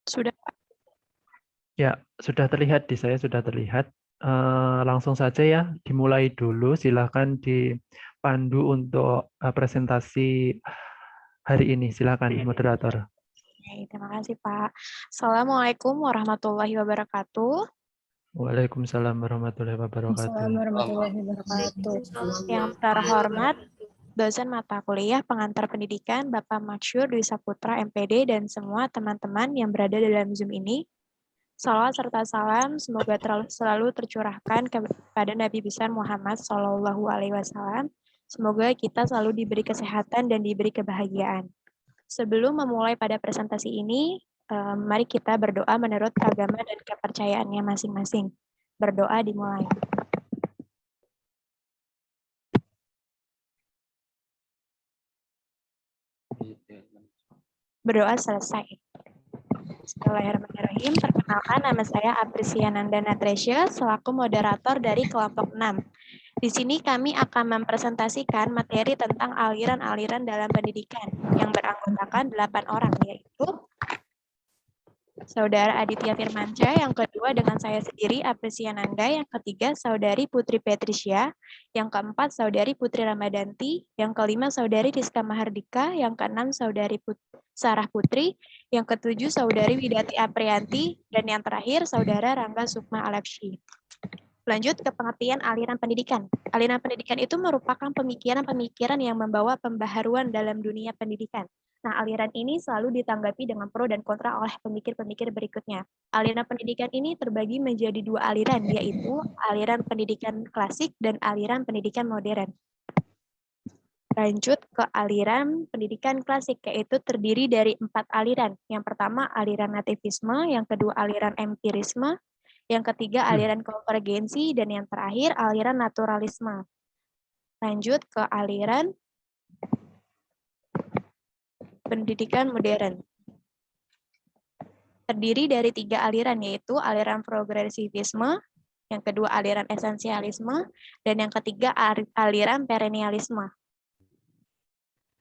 Sudah, Pak. Ya, sudah terlihat di saya, sudah terlihat. Langsung saja ya, dimulai dulu. Silakan dipandu untuk presentasi hari ini. Silakan, moderator. Oke, terima kasih, Pak. Assalamualaikum warahmatullahi wabarakatuh. Waalaikumsalam warahmatullahi wabarakatuh. Assalamualaikum warahmatullahi wabarakatuh. Yang terhormat, dosen mata kuliah pengantar pendidikan Bapak Masyur Dwi Saputra MPD dan semua teman-teman yang berada dalam Zoom ini. Salawat serta salam semoga selalu tercurahkan kepada Nabi besar Muhammad SAW. Semoga kita selalu diberi kesehatan dan diberi kebahagiaan. Sebelum memulai pada presentasi ini, mari kita berdoa menurut agama dan kepercayaannya masing-masing. Berdoa dimulai. Berdoa selesai. Bismillahirrahmanirrahim. Perkenalkan, nama saya Aprisiananda Natresya selaku moderator dari kelompok 6. Di sini kami akan mempresentasikan materi tentang aliran-aliran dalam pendidikan yang beranggotakan 8 orang, yaitu Saudara Aditya Firmansyah, yang kedua dengan saya sendiri Aprisiananda, yang ketiga Saudari Putri Petrisya, yang keempat Saudari Putri Ramadanti, yang kelima Saudari Rizka Mahardika, yang keenam Saudari Sarah Putri, yang ketujuh Saudari Widati Aprianti, dan yang terakhir Saudara Rangga Sukma Alapsi. Lanjut ke pengertian aliran pendidikan. Aliran pendidikan itu merupakan pemikiran-pemikiran yang membawa pembaharuan dalam dunia pendidikan. Nah, aliran ini selalu ditanggapi dengan pro dan kontra oleh pemikir-pemikir berikutnya. Aliran pendidikan ini terbagi menjadi 2 aliran, yaitu aliran pendidikan klasik dan aliran pendidikan modern. Lanjut ke aliran pendidikan klasik, yaitu terdiri dari 4 aliran. Yang pertama, aliran nativisme, yang kedua, aliran empirisme, yang ketiga, aliran konvergensi, dan yang terakhir, aliran naturalisme. Lanjut ke aliran pendidikan modern. Terdiri dari 3 aliran, yaitu aliran progresivisme, yang kedua aliran esensialisme, dan yang ketiga aliran perennialisme.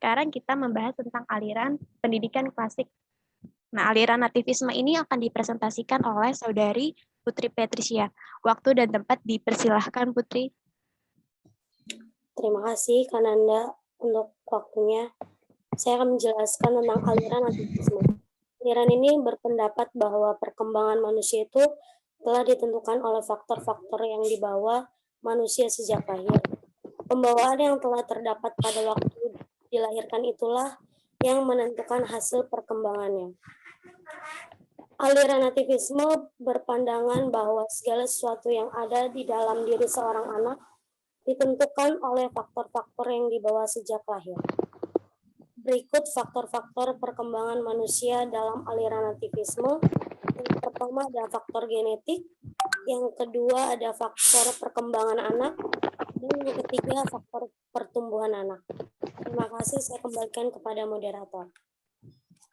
Sekarang kita membahas tentang aliran pendidikan klasik. Nah, aliran nativisme ini akan dipresentasikan oleh Saudari Putri Petrisya. Waktu dan tempat dipersilahkan, Putri. Terima kasih, Kananda, untuk waktunya. Saya akan menjelaskan tentang aliran nativisme. Aliran ini berpendapat bahwa perkembangan manusia itu telah ditentukan oleh faktor-faktor yang dibawa manusia sejak lahir. Pembawaan yang telah terdapat pada waktu dilahirkan itulah yang menentukan hasil perkembangannya. Aliran nativisme berpandangan bahwa segala sesuatu yang ada di dalam diri seorang anak ditentukan oleh faktor-faktor yang dibawa sejak lahir. Berikut faktor-faktor perkembangan manusia dalam aliran nativisme. Yang pertama ada faktor genetik, yang kedua ada faktor perkembangan anak, dan yang ketiga faktor pertumbuhan anak. Terima kasih, saya kembalikan kepada moderator.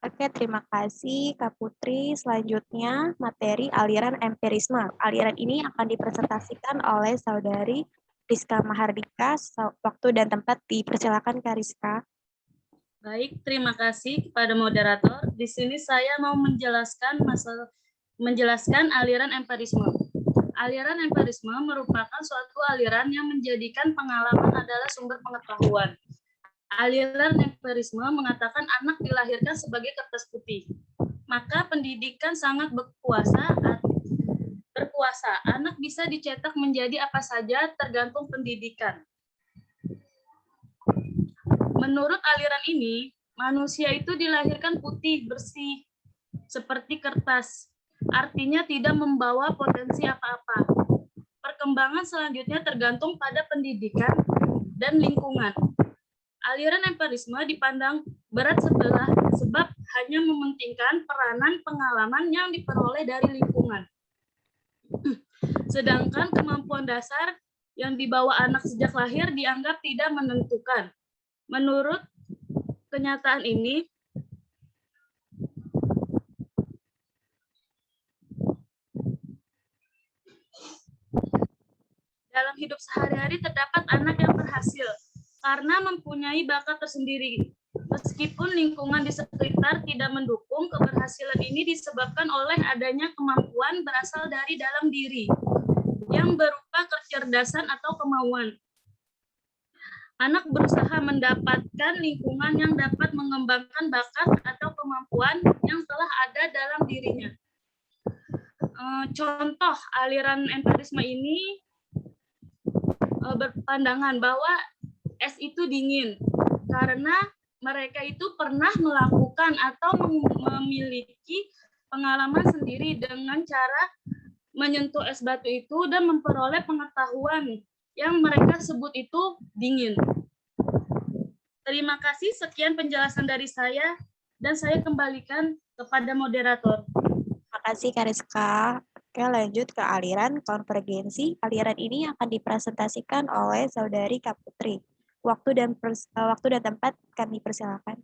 Oke, terima kasih Kak Putri. Selanjutnya materi aliran empirisme. Aliran ini akan dipresentasikan oleh Saudari Rizka Mahardika. Waktu dan tempat dipersilakan Kak Rizka. Baik, terima kasih kepada moderator. Di sini saya mau menjelaskan aliran empirisme. Aliran empirisme merupakan suatu aliran yang menjadikan pengalaman adalah sumber pengetahuan. Aliran empirisme mengatakan anak dilahirkan sebagai kertas putih. Maka pendidikan sangat berkuasa. Anak bisa dicetak menjadi apa saja tergantung pendidikan. Menurut aliran ini, manusia itu dilahirkan putih, bersih, seperti kertas. Artinya tidak membawa potensi apa-apa. Perkembangan selanjutnya tergantung pada pendidikan dan lingkungan. Aliran empirisme dipandang berat sebelah sebab hanya mementingkan peranan pengalaman yang diperoleh dari lingkungan. Sedangkan kemampuan dasar yang dibawa anak sejak lahir dianggap tidak menentukan. Menurut kenyataan ini, dalam hidup sehari-hari terdapat anak yang berhasil karena mempunyai bakat tersendiri. Meski Meskipun lingkungan di sekitar tidak mendukung, keberhasilan ini disebabkan oleh adanya kemampuan berasal dari dalam diri yang berupa kecerdasan atau kemauan. Anak berusaha mendapatkan lingkungan yang dapat mengembangkan bakat atau kemampuan yang telah ada dalam dirinya. Contoh aliran empirisme ini berpandangan bahwa es itu dingin karena mereka itu pernah melakukan atau memiliki pengalaman sendiri dengan cara menyentuh es batu itu dan memperoleh pengetahuan yang mereka sebut itu dingin. Terima kasih, sekian penjelasan dari saya dan saya kembalikan kepada moderator. Terima kasih Kak Rizka. Oke, lanjut ke aliran konvergensi. Aliran ini akan dipresentasikan oleh Saudari Kak Putri. Waktu dan tempat kami persilakan.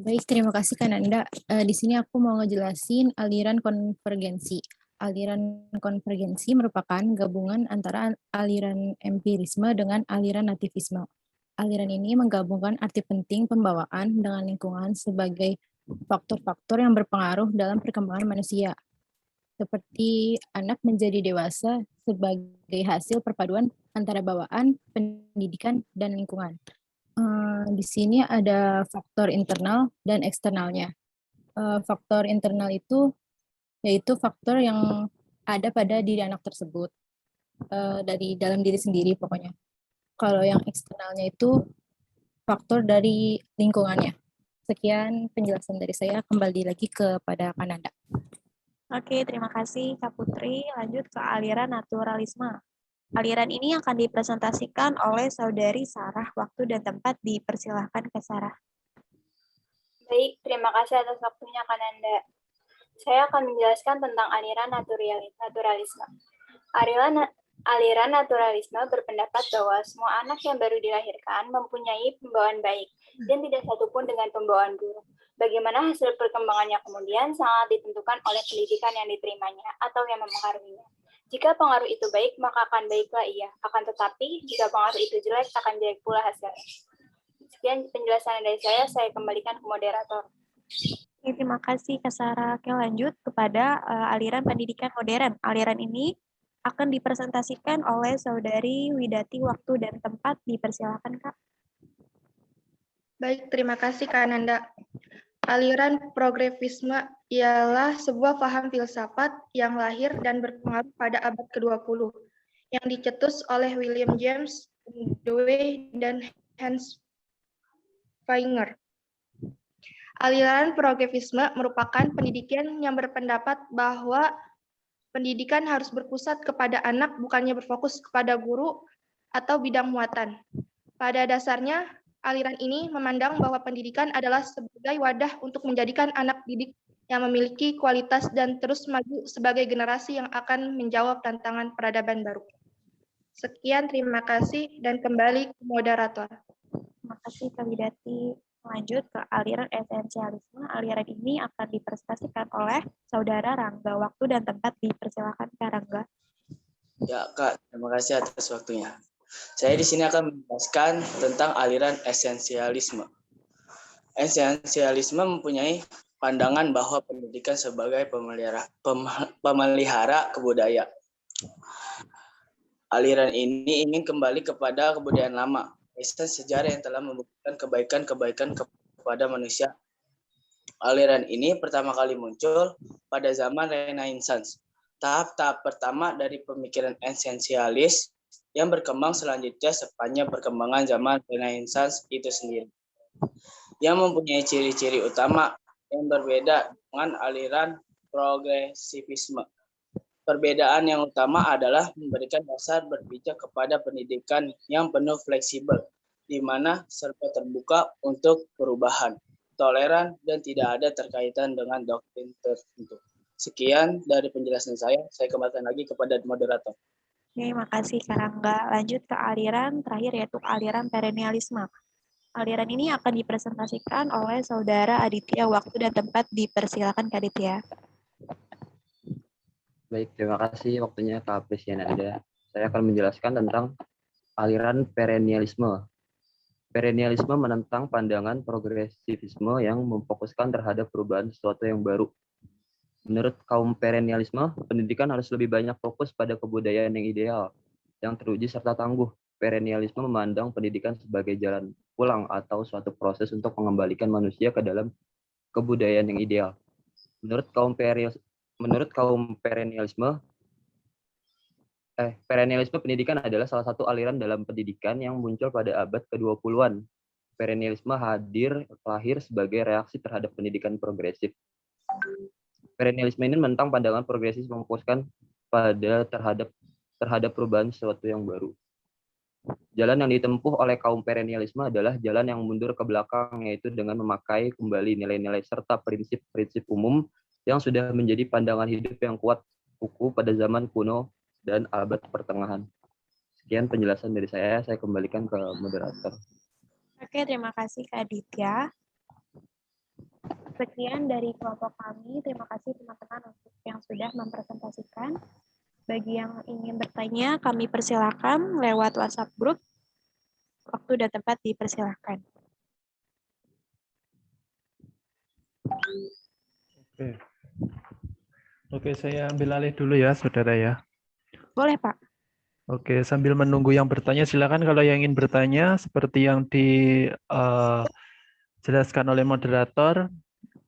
Baik, terima kasih Kak Nanda. Di sini aku mau ngejelasin aliran konvergensi. Aliran konvergensi merupakan gabungan antara aliran empirisme dengan aliran nativisme. Aliran ini menggabungkan arti penting pembawaan dengan lingkungan sebagai faktor-faktor yang berpengaruh dalam perkembangan manusia, seperti anak menjadi dewasa sebagai hasil perpaduan antara bawaan, pendidikan, dan lingkungan. Di sini ada faktor internal dan eksternalnya. Faktor internal itu yaitu faktor yang ada pada diri anak tersebut, dari dalam diri sendiri pokoknya. Kalau yang eksternalnya itu faktor dari lingkungannya. Sekian penjelasan dari saya, kembali lagi kepada Kak Nanda. Oke, terima kasih Kak Putri. Lanjut ke aliran naturalisme. Aliran ini akan dipresentasikan oleh Saudari Sarah. Waktu dan tempat dipersilahkan ke Sarah. Baik, terima kasih atas waktunya Kak Nanda. Saya akan menjelaskan tentang aliran naturalisme. Aliran naturalisme berpendapat bahwa semua anak yang baru dilahirkan mempunyai pembawaan baik dan tidak satupun dengan pembawaan buruk. Bagaimana hasil perkembangannya kemudian sangat ditentukan oleh pendidikan yang diterimanya atau yang memengaruhinya. Jika pengaruh itu baik, maka akan baiklah ia. Akan tetapi, jika pengaruh itu jelek, akan jelek pula hasilnya. Sekian penjelasan dari saya kembalikan ke moderator. Terima kasih Kak Sarah. Oke, lanjut kepada aliran pendidikan modern. Aliran ini akan dipresentasikan oleh Saudari Widati. Waktu dan tempat dipersilakan, Kak. Baik, terima kasih Kak Nanda. Aliran progresivisme ialah sebuah paham filsafat yang lahir dan berpengaruh pada abad ke-20, yang dicetus oleh William James, Dewey, dan Hans Wenger. Aliran progresivisme merupakan pendidikan yang berpendapat bahwa pendidikan harus berpusat kepada anak, bukannya berfokus kepada guru atau bidang muatan. Pada dasarnya, aliran ini memandang bahwa pendidikan adalah sebagai wadah untuk menjadikan anak didik yang memiliki kualitas dan terus maju sebagai generasi yang akan menjawab tantangan peradaban baru. Sekian, terima kasih, dan kembali ke moderator. Terima kasih Kak Widati. Lanjut ke aliran esensialisme. Aliran ini akan dipresentasikan oleh Saudara Rangga. Waktu dan tempat dipersilakan Kak Rangga. Ya Kak, terima kasih atas waktunya. Saya di sini akan menjelaskan tentang aliran esensialisme. Esensialisme mempunyai pandangan bahwa pendidikan sebagai pemelihara kebudayaan. Aliran ini ingin kembali kepada kebudayaan lama, sejarah yang telah membuktikan kebaikan-kebaikan kepada manusia. Aliran ini pertama kali muncul pada zaman Renaissance. Tahap-tahap pertama dari pemikiran esensialis yang berkembang selanjutnya sepanjang perkembangan zaman Renaissance itu sendiri, yang mempunyai ciri-ciri utama yang berbeda dengan aliran progresivisme. Perbedaan yang utama adalah memberikan dasar berpijak kepada pendidikan yang penuh fleksibel, di mana serba terbuka untuk perubahan, toleran, dan tidak ada terkaitan dengan doktrin tertentu. Sekian dari penjelasan saya kembalikan lagi kepada moderator. Terima kasih Kak Rangga. Lanjut ke aliran terakhir, yaitu aliran perennialisme. Aliran ini akan dipresentasikan oleh Saudara Aditya. Waktu dan tempat dipersilakan Kak Aditya. Baik, terima kasih waktunya Kak Apresian Anda. Saya akan menjelaskan tentang aliran perennialisme. Perennialisme menentang pandangan progresivisme yang memfokuskan terhadap perubahan sesuatu yang baru. Menurut kaum perennialisme, pendidikan harus lebih banyak fokus pada kebudayaan yang ideal, yang teruji serta tangguh. Perennialisme memandang pendidikan sebagai jalan pulang atau suatu proses untuk mengembalikan manusia ke dalam kebudayaan yang ideal. Menurut kaum perennialisme, pendidikan adalah salah satu aliran dalam pendidikan yang muncul pada abad ke-20-an. Perennialisme lahir sebagai reaksi terhadap pendidikan progresif. Perennialisme ini menentang pandangan progresif memfokuskan pada terhadap perubahan sesuatu yang baru. Jalan yang ditempuh oleh kaum perennialisme adalah jalan yang mundur ke belakang, yaitu dengan memakai kembali nilai-nilai serta prinsip-prinsip umum yang sudah menjadi pandangan hidup yang kuat kuku pada zaman kuno dan abad pertengahan. Sekian penjelasan dari saya kembalikan ke moderator. Oke, terima kasih Kak Aditya. Sekian dari kelompok kami. Terima kasih teman-teman untuk yang sudah mempresentasikan. Bagi yang ingin bertanya, kami persilakan lewat WhatsApp group. Waktu dan tempat dipersilakan. Oke, saya ambil alih dulu ya, saudara ya. Boleh, Pak. Oke, sambil menunggu yang bertanya, silakan kalau yang ingin bertanya, seperti yang dijelaskan oleh moderator,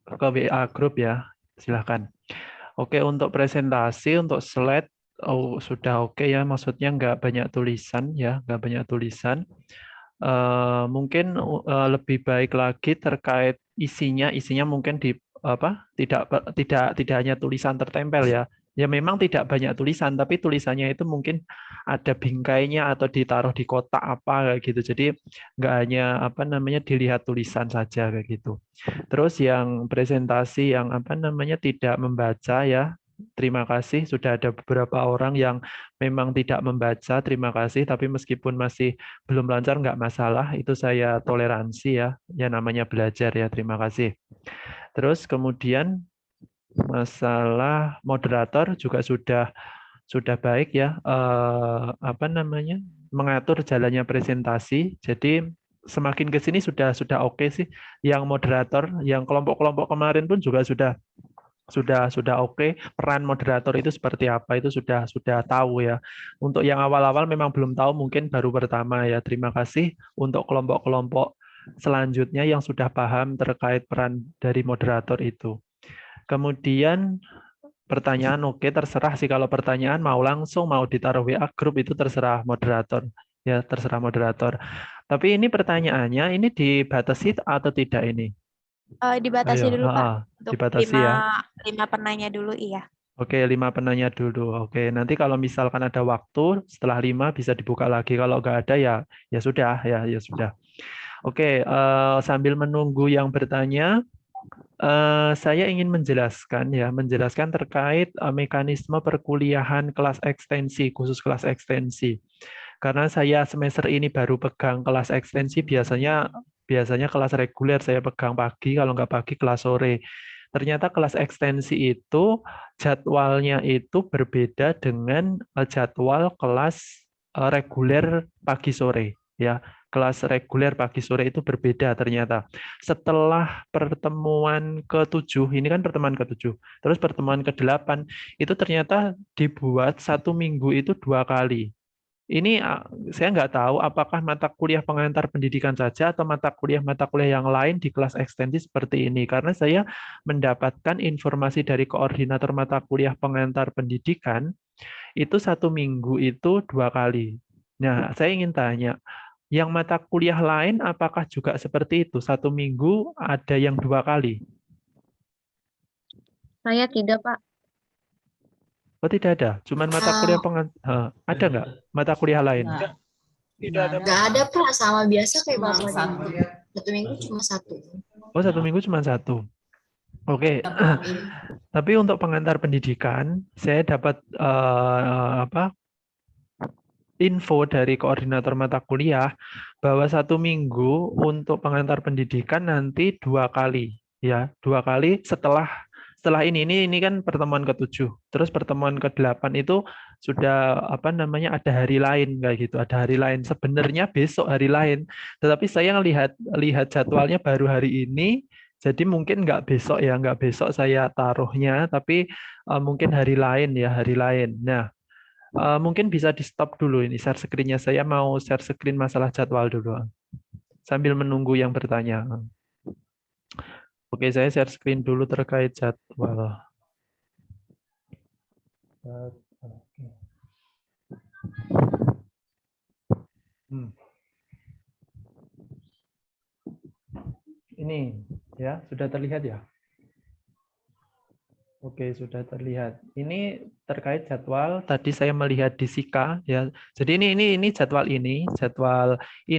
ke WA grup ya, silakan. Oke, untuk presentasi, untuk slide, sudah oke ya, maksudnya nggak banyak tulisan ya, nggak banyak tulisan. Mungkin lebih baik lagi terkait isinya mungkin tidak hanya tulisan tertempel ya. Ya memang tidak banyak tulisan, tapi tulisannya itu mungkin ada bingkainya atau ditaruh di kotak apa kayak gitu. Jadi nggak hanya dilihat tulisan saja kayak gitu. Terus yang presentasi yang tidak membaca ya, terima kasih. Sudah ada beberapa orang yang memang tidak membaca, terima kasih. Tapi meskipun masih belum lancar nggak masalah, itu saya toleransi ya. Ya namanya belajar ya, terima kasih. Terus kemudian masalah moderator juga sudah baik ya, mengatur jalannya presentasi. Jadi semakin ke sini sudah oke sih. Yang moderator, yang kelompok-kelompok kemarin pun juga sudah oke. Peran moderator itu seperti apa itu sudah tahu ya. Untuk yang awal-awal memang belum tahu, mungkin baru pertama ya. Terima kasih untuk kelompok-kelompok selanjutnya yang sudah paham terkait peran dari moderator itu. Kemudian pertanyaan oke, terserah sih kalau pertanyaan mau langsung mau ditaruh WA grup itu terserah moderator. Ya, terserah moderator. Tapi ini pertanyaannya ini dibatasi atau tidak ini? Dibatasi dulu Pak. Untuk dibatasi 5 penanya dulu iya. Oke, 5 penanya dulu. Oke, nanti kalau misalkan ada waktu setelah 5 bisa dibuka lagi. Kalau nggak ada ya sudah ya sudah. Oke, sambil menunggu yang bertanya, saya ingin menjelaskan terkait mekanisme perkuliahan kelas ekstensi, khusus kelas ekstensi. Karena saya semester ini baru pegang kelas ekstensi, biasanya kelas reguler saya pegang pagi, kalau nggak pagi kelas sore. Ternyata kelas ekstensi itu jadwalnya itu berbeda dengan jadwal kelas reguler pagi sore, ya. Kelas reguler pagi sore itu berbeda ternyata. Setelah pertemuan ke-7, ini kan pertemuan ke-7, terus pertemuan ke-8, itu ternyata dibuat 1 minggu itu 2 kali. Ini saya nggak tahu apakah mata kuliah pengantar pendidikan saja atau mata kuliah yang lain di kelas ekstensi seperti ini. Karena saya mendapatkan informasi dari koordinator mata kuliah pengantar pendidikan, itu 1 minggu itu 2 kali. Nah, saya ingin tanya, yang mata kuliah lain apakah juga seperti itu? 1 minggu ada yang 2 kali? Saya tidak, Pak. Oh, tidak ada. Cuman mata kuliah ada nggak mata kuliah lain? Tidak ada, Pak. Sama biasa kayak Bapak. 1 minggu cuma 1. Oh, 1 minggu cuma 1. Oke. Tapi untuk pengantar pendidikan, saya dapat info dari koordinator mata kuliah bahwa 1 minggu untuk pengantar pendidikan nanti 2 kali, ya, 2 kali setelah setelah ini kan pertemuan ke-7. Terus pertemuan ke-8 itu sudah apa namanya ada hari lain kayak gitu, ada hari lain. Sebenarnya besok hari lain, tetapi saya lihat jadwalnya baru hari ini, jadi mungkin nggak besok ya, nggak besok saya taruhnya, tapi mungkin hari lain ya, hari lain. Nah, mungkin bisa di stop dulu ini share screen-nya. Saya mau share screen masalah jadwal dulu sambil menunggu yang bertanya. Oke, saya share screen dulu terkait jadwal. Ini ya, sudah terlihat ya? Oke, sudah terlihat. Ini terkait jadwal. Tadi saya melihat di Sika ya. Jadi ini jadwal ini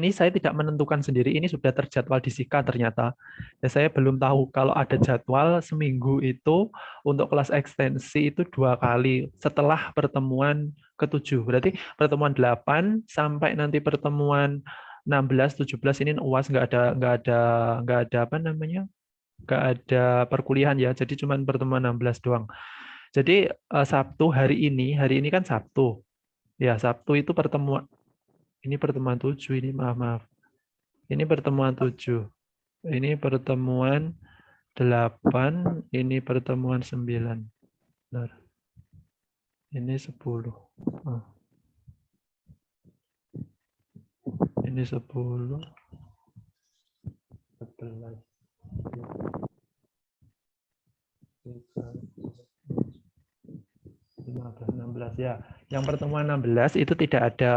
saya tidak menentukan sendiri. Ini sudah terjadwal di Sika ternyata. Ya, saya belum tahu kalau ada jadwal seminggu itu untuk kelas ekstensi itu 2 kali setelah pertemuan ke-7. Berarti pertemuan 8 sampai nanti pertemuan 16, 17 ini UAS nggak ada apa namanya? Nggak ada perkuliahan ya, jadi cuma pertemuan 16 doang. Jadi Sabtu hari ini kan Sabtu. Ya, Sabtu itu pertemuan, ini pertemuan 7, ini maaf. Ini pertemuan 7. Ini pertemuan 8, ini pertemuan 9. Benar. Ini 10. Ini 10. 14. 15, 16 ya. Yang pertemuan 16 itu tidak ada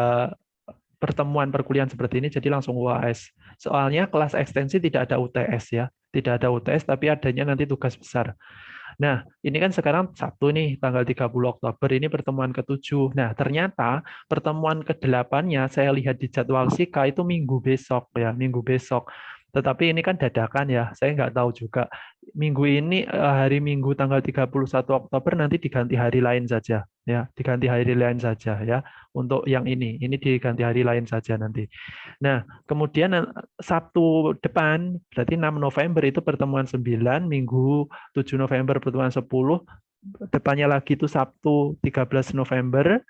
pertemuan perkuliahan seperti ini, jadi langsung UAS. Soalnya kelas ekstensi tidak ada UTS ya, tidak ada UTS, tapi adanya nanti tugas besar. Nah, ini kan sekarang Sabtu nih, tanggal 30 Oktober, ini pertemuan ke-7. Nah, ternyata pertemuan ke-8-nya saya lihat di jadwal Sika itu minggu besok ya, minggu besok. Tetapi ini kan dadakan ya, saya nggak tahu juga. Minggu ini, hari Minggu tanggal 31 Oktober nanti diganti hari lain saja. Ya, diganti hari lain saja ya. Untuk yang ini diganti hari lain saja nanti. Nah, kemudian Sabtu depan, berarti 6 November itu pertemuan 9, Minggu 7 November pertemuan 10, depannya lagi itu Sabtu 13 November,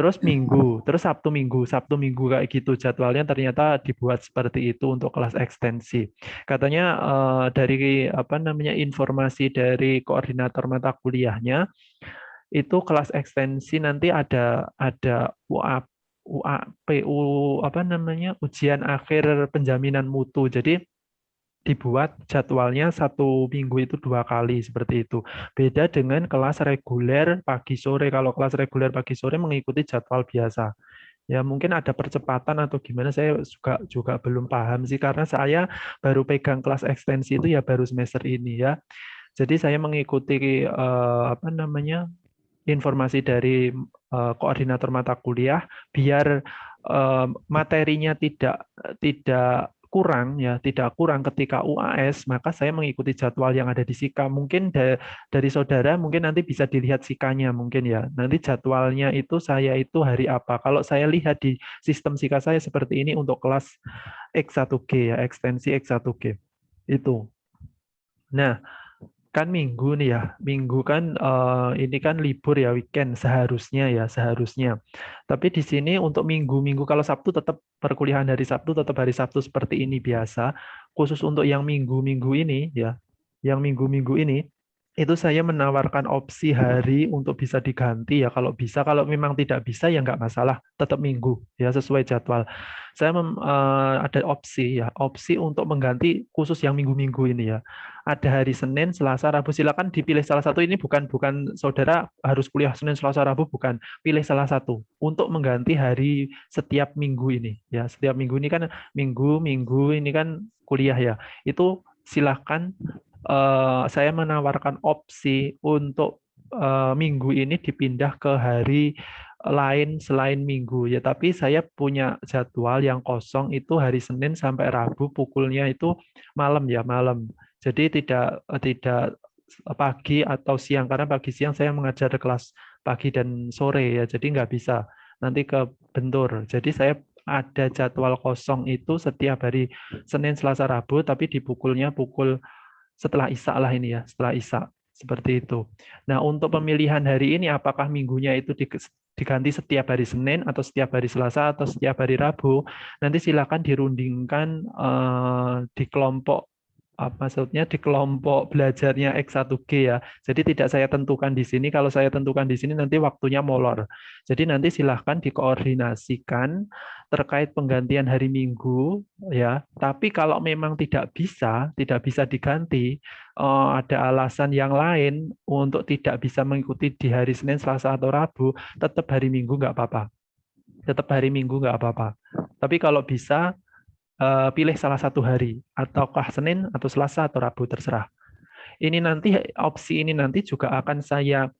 terus Minggu, terus Sabtu Minggu kayak gitu jadwalnya ternyata dibuat seperti itu untuk kelas ekstensi. Katanya dari apa namanya informasi dari koordinator mata kuliahnya itu kelas ekstensi nanti ada PU apa namanya ujian akhir penjaminan mutu. Jadi dibuat jadwalnya 1 minggu itu 2 kali seperti itu. Beda dengan kelas reguler pagi sore. Kalau kelas reguler pagi sore mengikuti jadwal biasa. Ya mungkin ada percepatan atau gimana, saya juga belum paham sih, karena saya baru pegang kelas ekstensi itu ya baru semester ini ya. Jadi saya mengikuti apa namanya informasi dari koordinator mata kuliah biar materinya tidak kurang ya, tidak kurang ketika UAS, maka saya mengikuti jadwal yang ada di Sika. Mungkin dari saudara mungkin nanti bisa dilihat Sikanya mungkin ya. Nanti jadwalnya itu saya itu hari apa. Kalau saya lihat di sistem Sika saya seperti ini untuk kelas X1G ya, ekstensi X1G. Itu. Nah, kan Minggu nih ya, Minggu kan ini kan libur ya, weekend seharusnya ya, seharusnya. Tapi di sini untuk Minggu kalau Sabtu tetap perkuliahan hari Sabtu, tetap hari Sabtu seperti ini biasa. Khusus untuk yang Minggu ini ya, yang Minggu ini itu saya menawarkan opsi hari untuk bisa diganti ya, kalau bisa. Kalau memang tidak bisa ya nggak masalah, tetap Minggu ya sesuai jadwal. Saya ada opsi untuk mengganti khusus yang Minggu ini ya. Ada hari Senin, Selasa, Rabu. Silakan dipilih salah satu. Ini bukan saudara harus kuliah Senin, Selasa, Rabu, bukan. Pilih salah satu untuk mengganti hari setiap minggu ini ya. Setiap minggu ini kan minggu ini kan kuliah ya. Itu silakan. Saya menawarkan opsi untuk minggu ini dipindah ke hari lain selain Minggu ya, tapi saya punya jadwal yang kosong itu hari Senin sampai Rabu, pukulnya itu malam ya, malam. Jadi tidak pagi atau siang, karena pagi siang saya mengajar kelas pagi dan sore ya, jadi nggak bisa nanti ke bentur. Jadi saya ada jadwal kosong itu setiap hari Senin, Selasa, Rabu, tapi dipukulnya pukul setelah Isya lah ini ya, setelah Isya. Seperti itu. Nah, untuk pemilihan hari ini apakah minggunya itu diganti setiap hari Senin atau setiap hari Selasa atau setiap hari Rabu, nanti silakan dirundingkan di kelompok maksudnya di kelompok belajarnya X1G ya. Jadi tidak saya tentukan di sini. Kalau saya tentukan di sini nanti waktunya molor. Jadi nanti silahkan dikoordinasikan terkait penggantian hari Minggu ya. Tapi kalau memang tidak bisa diganti, ada alasan yang lain untuk tidak bisa mengikuti di hari Senin, Selasa atau Rabu, tetap hari Minggu nggak apa-apa. Tetap hari Minggu nggak apa-apa. Tapi kalau bisa pilih salah satu hari, ataukah Senin atau Selasa atau Rabu, terserah. Ini nanti opsi ini nanti juga akan saya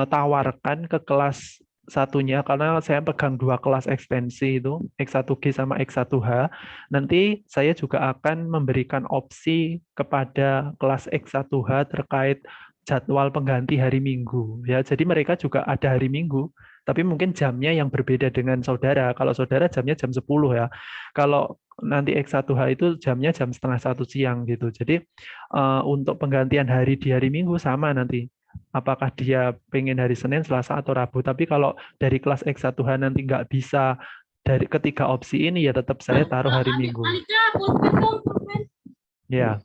tawarkan ke kelas satunya, karena saya pegang 2 kelas ekstensi itu, X1G sama X1H. Nanti saya juga akan memberikan opsi kepada kelas X1H terkait jadwal pengganti hari Minggu. Ya, jadi mereka juga ada hari Minggu, tapi mungkin jamnya yang berbeda dengan saudara. Kalau saudara jamnya jam 10 ya. Kalau nanti X1H itu jamnya jam setengah 1 siang gitu. Jadi untuk penggantian hari di hari Minggu sama nanti. Apakah dia pengen hari Senin, Selasa, atau Rabu. Tapi kalau dari kelas X1H nanti nggak bisa dari ketiga opsi ini, ya tetap saya taruh hari Minggu. Ya,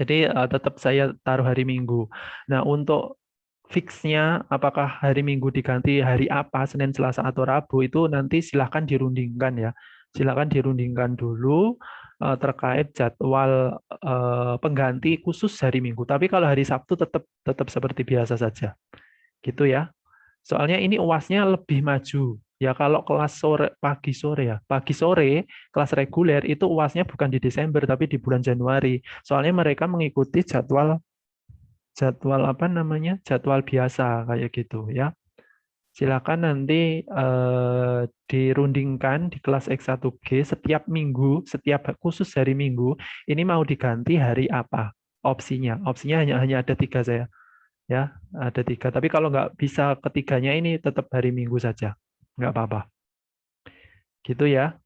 jadi tetap saya taruh hari Minggu. Nah, untuk fixnya apakah hari Minggu diganti hari apa, Senin, Selasa, atau Rabu, itu nanti silahkan dirundingkan ya. Silakan dirundingkan dulu terkait jadwal pengganti khusus hari Minggu. Tapi kalau hari Sabtu tetap seperti biasa saja. Gitu ya. Soalnya ini UASnya lebih maju. Ya kalau kelas pagi sore kelas reguler itu UASnya bukan di Desember tapi di bulan Januari. Soalnya mereka mengikuti jadwal biasa kayak gitu ya. Silakan nanti dirundingkan di kelas X1G setiap minggu, setiap khusus hari Minggu, ini mau diganti hari apa opsinya. Opsinya hanya ada 3 saya. Ya, ada 3. Tapi kalau nggak bisa ketiganya ini tetap hari Minggu saja. Nggak apa-apa. Gitu ya.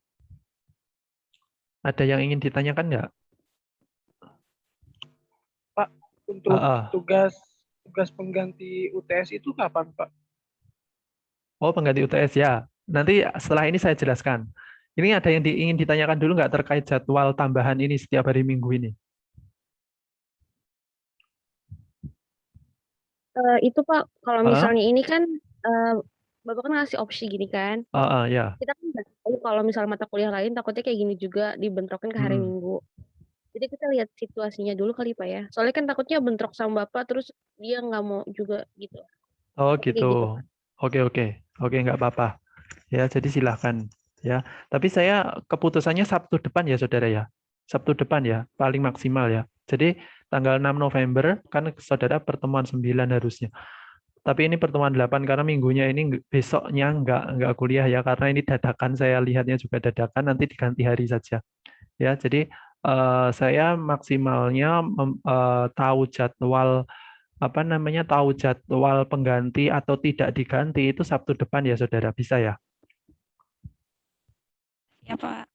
Ada yang ingin ditanyakan nggak? Pak, untuk tugas pengganti UTS itu kapan, Pak? Oh, pengganti UTS ya. Nanti setelah ini saya jelaskan. Ini ada yang ingin ditanyakan dulu nggak terkait jadwal tambahan ini setiap hari Minggu ini? Itu Pak, kalau misalnya ini kan Bapak kan ngasih opsi gini kan. Ya. Kita kan nggak tahu kalau misalnya mata kuliah lain takutnya kayak gini juga dibentrokin ke hari Minggu. Jadi kita lihat situasinya dulu kali Pak ya. Soalnya kan takutnya bentrok sama Bapak terus dia nggak mau juga gitu. Oh gitu. Oke, nggak apa-apa. Ya, jadi silahkan ya. Tapi saya keputusannya Sabtu depan ya, saudara ya. Sabtu depan ya, paling maksimal ya. Jadi tanggal 6 November kan saudara pertemuan 9 harusnya. Tapi ini pertemuan 8 karena minggunya ini besoknya nggak kuliah ya, karena ini dadakan, saya lihatnya juga dadakan, nanti diganti hari saja. Ya, jadi saya maksimalnya tahu jadwal tahu jadwal pengganti atau tidak diganti itu Sabtu depan ya, saudara. Bisa ya? Ya, Pak.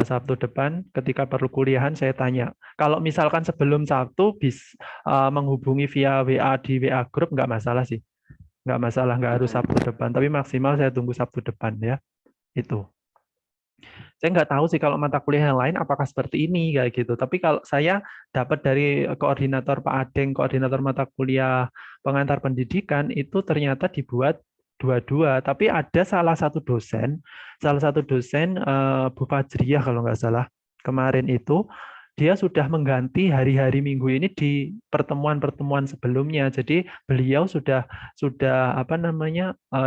Sabtu depan ketika perlu kuliahan saya tanya. Kalau misalkan sebelum Sabtu menghubungi via WA di WA grup nggak masalah sih. Nggak masalah, nggak harus Sabtu depan. Tapi maksimal saya tunggu Sabtu depan ya. Itu. Saya nggak tahu sih kalau mata kuliah yang lain apakah seperti ini kayak gitu. Tapi kalau saya dapat dari koordinator Pak Adeng, koordinator mata kuliah pengantar pendidikan, itu ternyata dibuat dua-dua. Tapi ada salah satu dosen Bu Fajriyah kalau nggak salah kemarin itu, dia sudah mengganti hari-hari Minggu ini di pertemuan-pertemuan sebelumnya. Jadi beliau sudah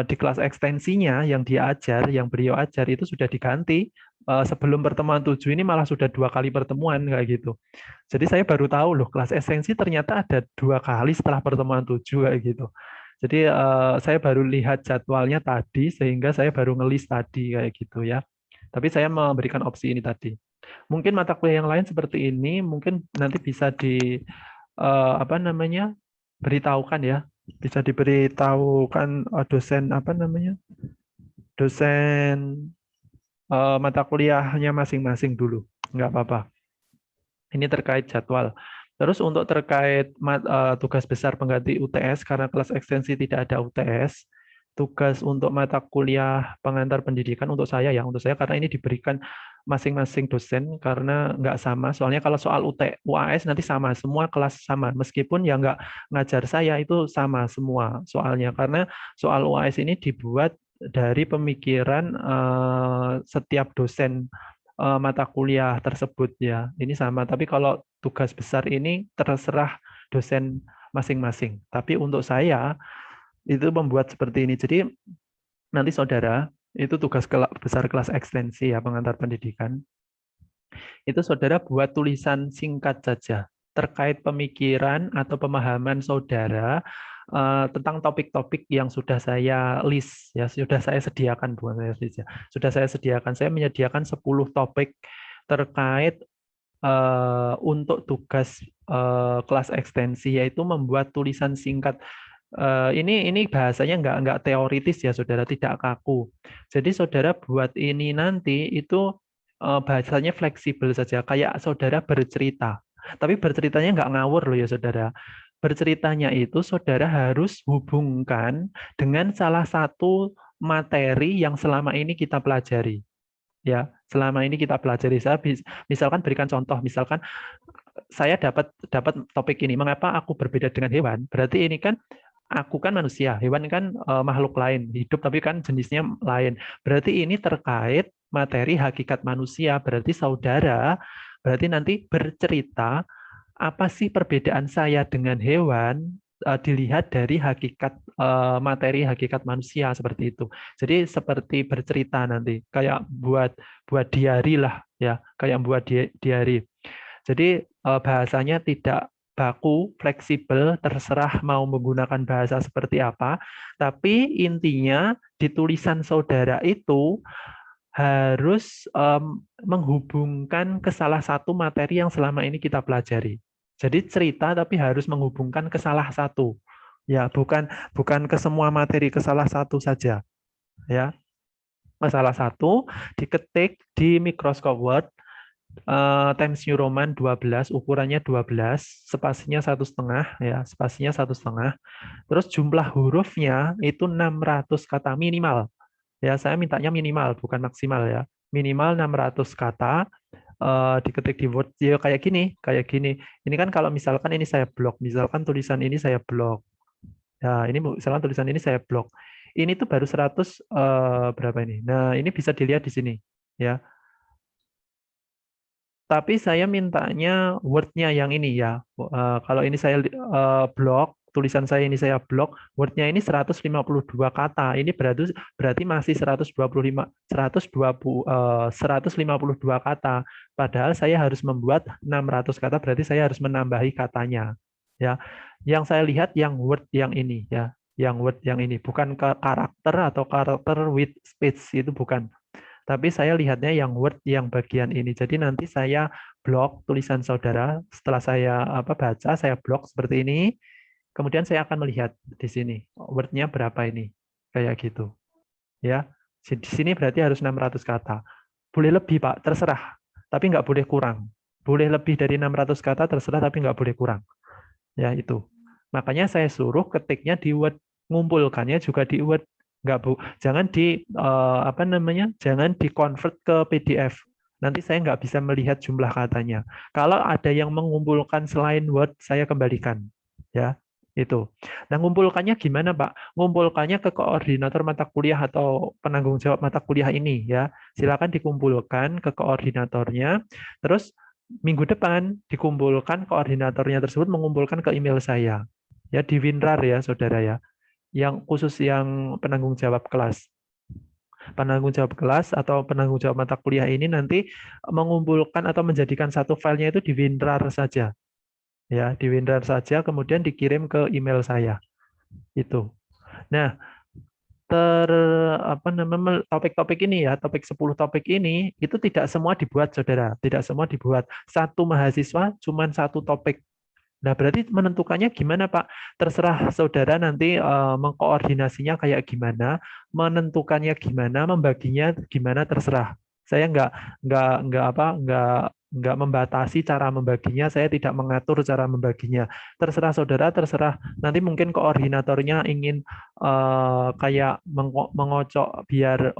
di kelas ekstensinya yang beliau ajar itu sudah diganti. Sebelum pertemuan 7 ini malah sudah 2 kali pertemuan kayak gitu. Jadi saya baru tahu loh kelas ekstensi ternyata ada 2 kali setelah pertemuan 7 kayak gitu. Jadi saya baru lihat jadwalnya tadi sehingga saya baru ngelis tadi kayak gitu ya. Tapi saya memberikan opsi ini tadi. Mungkin mata kuliah yang lain seperti ini mungkin nanti bisa beritahukan ya. Bisa diberitahukan dosen mata kuliahnya masing-masing dulu. Nggak apa-apa. Ini terkait jadwal. Terus untuk terkait tugas besar pengganti UTS, karena kelas ekstensi tidak ada UTS, tugas untuk mata kuliah pengantar pendidikan untuk saya karena ini diberikan masing-masing dosen karena nggak sama. Soalnya kalau soal UAS nanti sama, semua kelas sama. Meskipun ya nggak ngajar saya itu sama semua soalnya. Karena soal UAS ini dibuat dari pemikiran setiap dosen mata kuliah tersebut ya. Ini sama, tapi kalau tugas besar ini terserah dosen masing-masing. Tapi untuk saya itu membuat seperti ini. Jadi nanti saudara, itu tugas besar kelas ekstensi ya, pengantar pendidikan. Itu saudara buat tulisan singkat saja terkait pemikiran atau pemahaman saudara tentang topik-topik yang sudah saya list ya, sudah saya sediakan, bukan saya list ya. Sudah saya sediakan. Saya menyediakan 10 topik terkait untuk tugas kelas ekstensi, yaitu membuat tulisan singkat. Ini bahasanya nggak teoritis ya saudara, tidak kaku. Jadi saudara buat ini nanti itu bahasanya fleksibel saja, kayak saudara bercerita. Tapi berceritanya nggak ngawur loh ya saudara. Berceritanya itu saudara harus hubungkan dengan salah satu materi yang selama ini kita pelajari. Ya, selama ini kita pelajari. Saya misalkan berikan contoh, misalkan saya dapat topik ini, mengapa aku berbeda dengan hewan? Berarti ini kan aku kan manusia, hewan kan makhluk lain, hidup tapi kan jenisnya lain. Berarti ini terkait materi hakikat manusia. Berarti saudara, berarti nanti bercerita apa sih perbedaan saya dengan hewan dilihat dari hakikat materi hakikat manusia, seperti itu. Jadi seperti bercerita nanti, kayak buat diari lah ya, kayak buat diari. Jadi bahasanya tidak baku, fleksibel, terserah mau menggunakan bahasa seperti apa, tapi intinya di tulisan saudara itu harus menghubungkan ke salah satu materi yang selama ini kita pelajari. Jadi cerita tapi harus menghubungkan ke salah satu. Ya, bukan ke semua materi, ke salah satu saja. Ya. Ke salah satu, diketik di Microsoft Word, Times New Roman 12, ukurannya 12, spasinya 1,5 ya, spasinya 1,5. Terus jumlah hurufnya itu 600 kata minimal. Ya, saya mintanya minimal, bukan maksimal ya. Minimal 600 kata. Diketik di Word ya kayak gini. Ini kan kalau misalkan ini saya blok, misalkan tulisan ini saya blok. Ya, ini misalkan tulisan ini saya blok. Ini tuh baru 100 berapa ini? Nah, ini bisa dilihat di sini ya. Tapi saya mintanya Word-nya yang ini ya. Kalau ini saya blok, tulisan saya ini saya blok, Word-nya ini 152 kata. Ini berarti masih 152 kata. Padahal saya harus membuat 600 kata, berarti saya harus menambahi katanya. Ya. Yang saya lihat yang Word yang ini ya. Yang Word yang ini, bukan ke karakter atau karakter with speech, itu bukan. Tapi saya lihatnya yang Word yang bagian ini. Jadi nanti saya blok tulisan saudara, setelah saya baca, saya blok seperti ini. Kemudian saya akan melihat di sini Word-nya berapa ini. Kayak gitu. Ya. Di sini berarti harus 600 kata. Boleh lebih, Pak, terserah. Tapi nggak boleh kurang. Boleh lebih dari 600 kata, terserah, tapi nggak boleh kurang. Ya, itu. Makanya saya suruh ketiknya di Word. Ngumpulkannya juga di Word. Enggak, Bu. Jangan jangan di-convert ke PDF. Nanti saya nggak bisa melihat jumlah katanya. Kalau ada yang mengumpulkan selain Word, saya kembalikan. Ya, itu. Nah, ngumpulkannya gimana, Pak? Ngumpulkannya ke koordinator mata kuliah atau penanggung jawab mata kuliah ini, ya. Silakan dikumpulkan ke koordinatornya. Terus minggu depan dikumpulkan koordinatornya tersebut mengumpulkan ke email saya. Ya, di WinRAR ya, Saudara ya. Yang khusus yang penanggung jawab kelas. Penanggung jawab kelas atau penanggung jawab mata kuliah ini nanti mengumpulkan atau menjadikan satu filenya itu di WinRAR saja. Ya, di WinRAR saja, kemudian dikirim ke email saya. Itu. Nah, topik-topik ini ya, topik 10 topik ini itu tidak semua dibuat, Saudara. Tidak semua dibuat. Satu mahasiswa cuma satu topik. Nah, berarti menentukannya gimana, Pak? Terserah saudara nanti mengkoordinasinya kayak gimana, menentukannya gimana, membaginya gimana, terserah. Saya nggak nggak membatasi cara membaginya, saya tidak mengatur cara membaginya. Terserah saudara, terserah nanti mungkin koordinatornya ingin kayak mengocok biar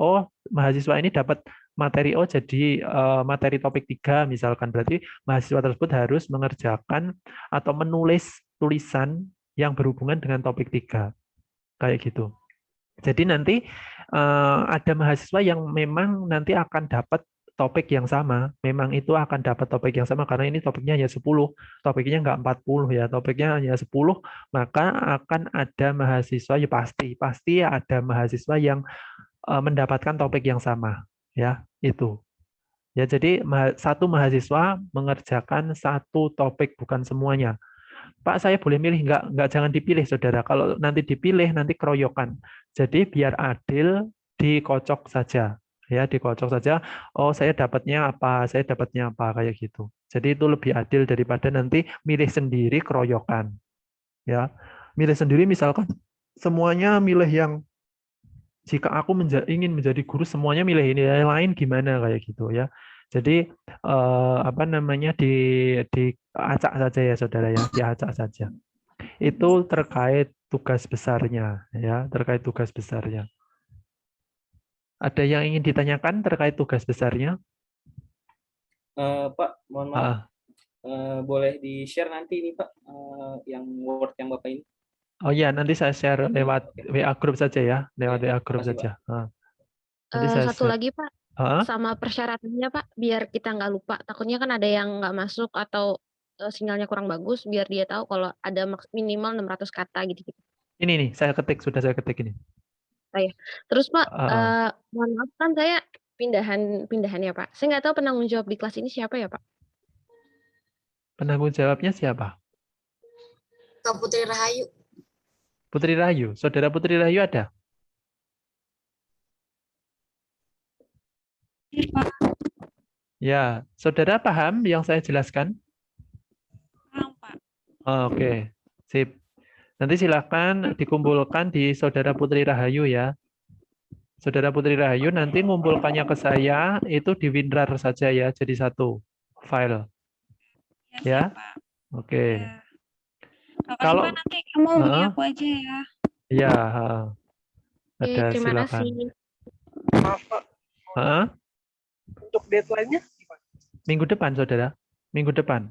mahasiswa ini dapat materi jadi materi topik 3 misalkan, berarti mahasiswa tersebut harus mengerjakan atau menulis tulisan yang berhubungan dengan topik 3 kayak gitu. Jadi nanti ada mahasiswa yang memang nanti akan dapat topik yang sama, memang itu akan dapat topik yang sama karena ini topiknya hanya 10, topiknya nggak 40 ya, topiknya hanya 10, maka akan ada mahasiswa, ya pasti ada mahasiswa yang mendapatkan topik yang sama, ya, itu. Ya, jadi satu mahasiswa mengerjakan satu topik, bukan semuanya. Pak, saya boleh milih? Enggak, jangan dipilih, saudara. Kalau nanti dipilih, nanti keroyokan. Jadi biar adil, dikocok saja. Ya, dikocok saja. Oh, saya dapatnya apa, kayak gitu. Jadi itu lebih adil daripada nanti milih sendiri keroyokan. Ya, milih sendiri misalkan semuanya milih yang jika aku ingin menjadi guru semuanya milih ini, yang lain gimana kayak gitu ya. Jadi diacak saja ya saudara ya, diacak saja. Itu terkait tugas besarnya ya, terkait tugas besarnya. Ada yang ingin ditanyakan terkait tugas besarnya? Pak, mohon maaf. Boleh di-share nanti ini Pak, yang Word yang Bapak ini? Oh iya, nanti saya share lewat WA group saja ya, lewat WA group saja. Nanti satu lagi Pak, sama persyaratannya Pak, biar kita nggak lupa. Takutnya kan ada yang nggak masuk atau sinyalnya kurang bagus, biar dia tahu kalau ada minimal 600 kata gitu-gitu. Ini nih, sudah saya ketik ini. Ya. Terus Pak, mohon maaf kan saya pindahan ya Pak. Saya nggak tahu penanggung jawab di kelas ini siapa ya Pak? Penanggung jawabnya siapa? Kak Putri Rahayu. Putri Rahayu, saudara Putri Rahayu ada? Ya, saudara paham yang saya jelaskan? Paham Pak. Oke, sip. Nanti silakan dikumpulkan di saudara Putri Rahayu ya. Saudara Putri Rahayu nanti ngumpulkannya ke saya itu di WinRAR saja ya, jadi satu file. Ya, oke. Kalau nanti kamu hubungi aku aja ya. Iya, ada terima silakan. kasih. Maaf Pak. Untuk deadline-nya gimana? Minggu depan, saudara. Minggu depan.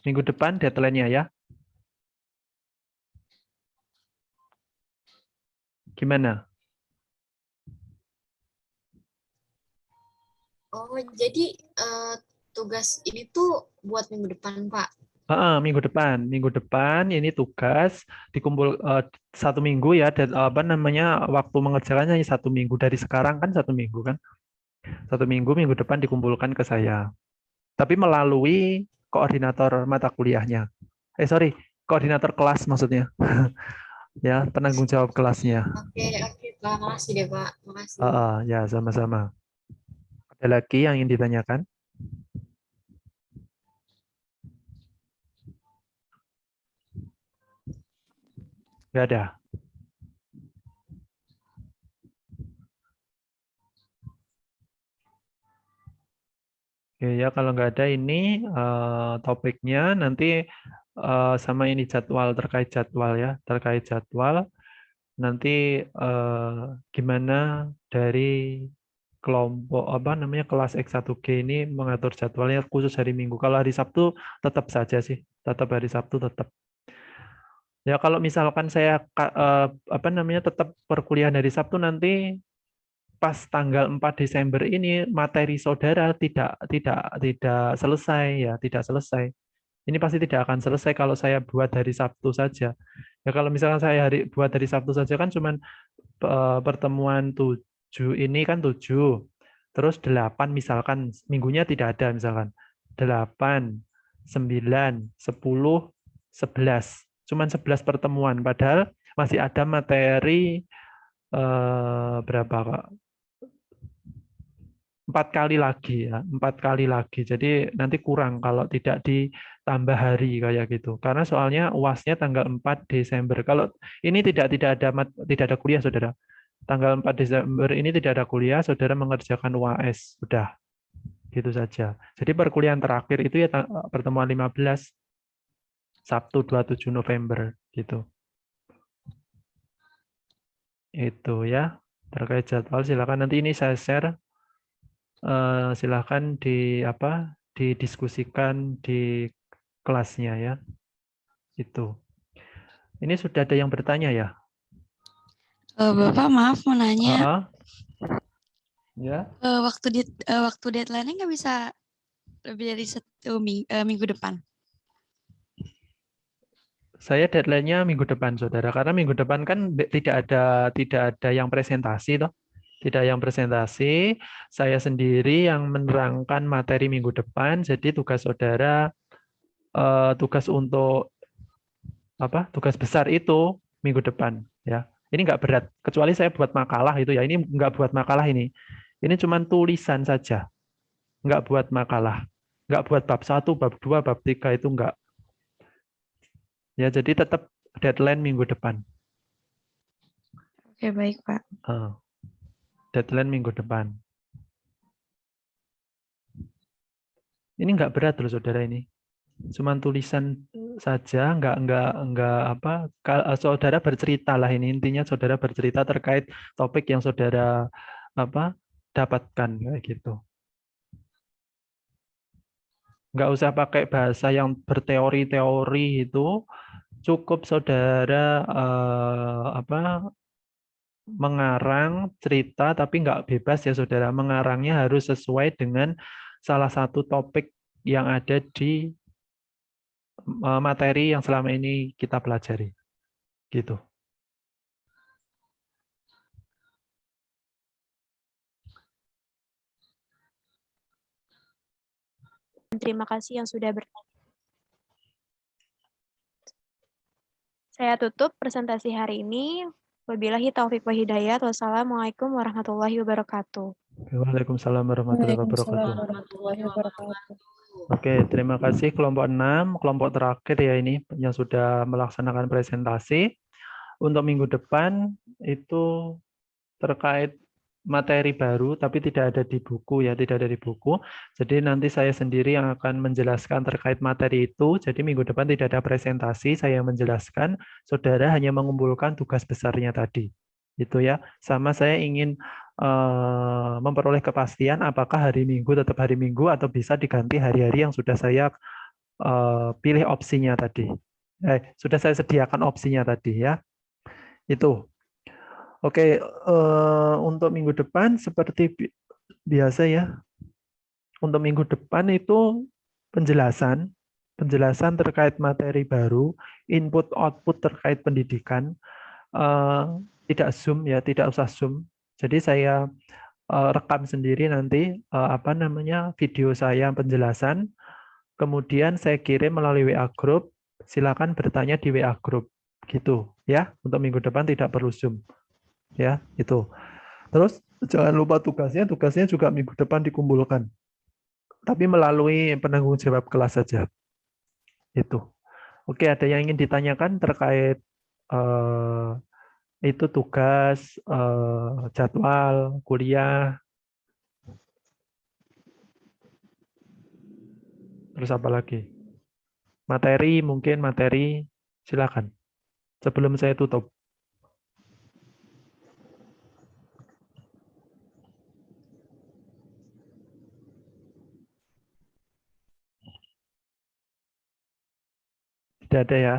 Minggu depan deadline-nya ya. Gimana? Oh, jadi tugas ini tuh buat minggu depan, Pak? Minggu depan ini tugas dikumpul 1 minggu ya, dan waktu mengerjakannya 1 minggu dari sekarang kan 1 minggu kan, 1 minggu minggu depan dikumpulkan ke saya, tapi melalui koordinator mata kuliahnya, koordinator kelas maksudnya, ya penanggung jawab kelasnya. Oke, terima kasih deh Pak, makasih. Ya sama-sama. Ada lagi yang ingin ditanyakan? Nggak ada. Oke ya, kalau nggak ada ini topiknya nanti sama ini terkait jadwal ya, terkait jadwal nanti gimana dari kelompok kelas X1G ini mengatur jadwalnya khusus hari Minggu. Kalau hari Sabtu tetap saja sih, tetap hari Sabtu tetap. Ya kalau misalkan saya tetap perkuliahan hari Sabtu nanti pas tanggal 4 Desember ini materi saudara tidak selesai ya, tidak selesai. Ini pasti tidak akan selesai kalau saya buat hari Sabtu saja. Ya kalau misalkan saya buat hari Sabtu saja kan cuman pertemuan 7 ini kan 7. Terus 8 misalkan minggunya tidak ada misalkan. 8, 9, 10, 11. Cuman 11 pertemuan padahal masih ada materi berapa Kak? 4 kali lagi ya, 4 kali lagi. Jadi nanti kurang kalau tidak ditambah hari kayak gitu. Karena soalnya UASnya tanggal 4 Desember. Kalau ini tidak ada kuliah, Saudara. Tanggal 4 Desember ini tidak ada kuliah, Saudara mengerjakan UAS. Sudah. Gitu saja. Jadi perkuliahan terakhir itu ya pertemuan 15 Sabtu 27 November gitu. Itu ya. Terkait jadwal silakan nanti ini saya share. Silakan didiskusikan di kelasnya ya. Itu. Ini sudah ada yang bertanya ya? Bapak maaf mau nanya. Ya. Waktu deadline-nya nggak bisa lebih dari 1 minggu depan. Saya deadline-nya minggu depan, Saudara. Karena minggu depan kan tidak ada yang presentasi toh. Tidak yang presentasi, saya sendiri yang menerangkan materi minggu depan. Jadi tugas Saudara tugas untuk tugas besar itu minggu depan ya. Ini nggak berat, kecuali saya buat makalah itu ya. Ini nggak buat makalah ini. Ini cuma tulisan saja. Nggak buat makalah. Nggak buat bab 1, bab 2, bab 3 itu nggak. Ya, jadi tetap deadline minggu depan. Oke, baik, Pak. Deadline minggu depan. Ini nggak berat loh, Saudara ini. Cuman tulisan saja, Saudara bercerita lah ini. Intinya Saudara bercerita terkait topik yang Saudara dapatkan kayak gitu. Nggak usah pakai bahasa yang berteori-teori itu. Cukup Saudara mengarang cerita, tapi nggak bebas ya Saudara. Mengarangnya harus sesuai dengan salah satu topik yang ada di materi yang selama ini kita pelajari. Gitu. Terima kasih yang sudah bertanya. Saya tutup presentasi hari ini. Wabillahi taufiq wa hidayah. Wassalamualaikum warahmatullahi wabarakatuh. Waalaikumsalam warahmatullahi wabarakatuh. Oke, terima kasih kelompok 6, kelompok terakhir ya ini yang sudah melaksanakan presentasi. Untuk minggu depan itu terkait materi baru, tapi tidak ada di buku ya, tidak ada di buku. Jadi nanti saya sendiri yang akan menjelaskan terkait materi itu. Jadi minggu depan tidak ada presentasi, saya yang menjelaskan. Saudara hanya mengumpulkan tugas besarnya tadi. Itu ya. Sama saya ingin memperoleh kepastian apakah hari Minggu tetap hari Minggu atau bisa diganti hari-hari yang sudah saya pilih opsinya tadi. Sudah saya sediakan opsinya tadi ya. Itu. Oke, untuk minggu depan seperti biasa ya. Untuk minggu depan itu penjelasan terkait materi baru, input output terkait pendidikan. Tidak Zoom ya, tidak usah Zoom. Jadi saya rekam sendiri nanti video saya penjelasan. Kemudian saya kirim melalui WA group. Silakan bertanya di WA group gitu ya. Untuk minggu depan tidak perlu Zoom. Ya, itu. Terus jangan lupa tugasnya juga minggu depan dikumpulkan. Tapi melalui penanggung jawab kelas saja. Itu. Oke, ada yang ingin ditanyakan terkait itu tugas, jadwal, kuliah. Terus apa lagi? Materi, silakan. Sebelum saya tutup. Tidak ada ya?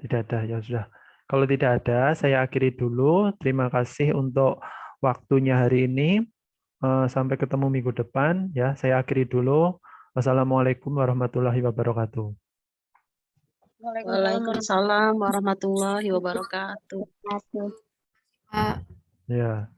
Tidak ada, ya sudah. Kalau tidak ada, saya akhiri dulu. Terima kasih untuk waktunya hari ini. Sampai ketemu minggu depan. Ya, saya akhiri dulu. Wassalamualaikum warahmatullahi wabarakatuh. Waalaikumsalam warahmatullahi wabarakatuh. Ya.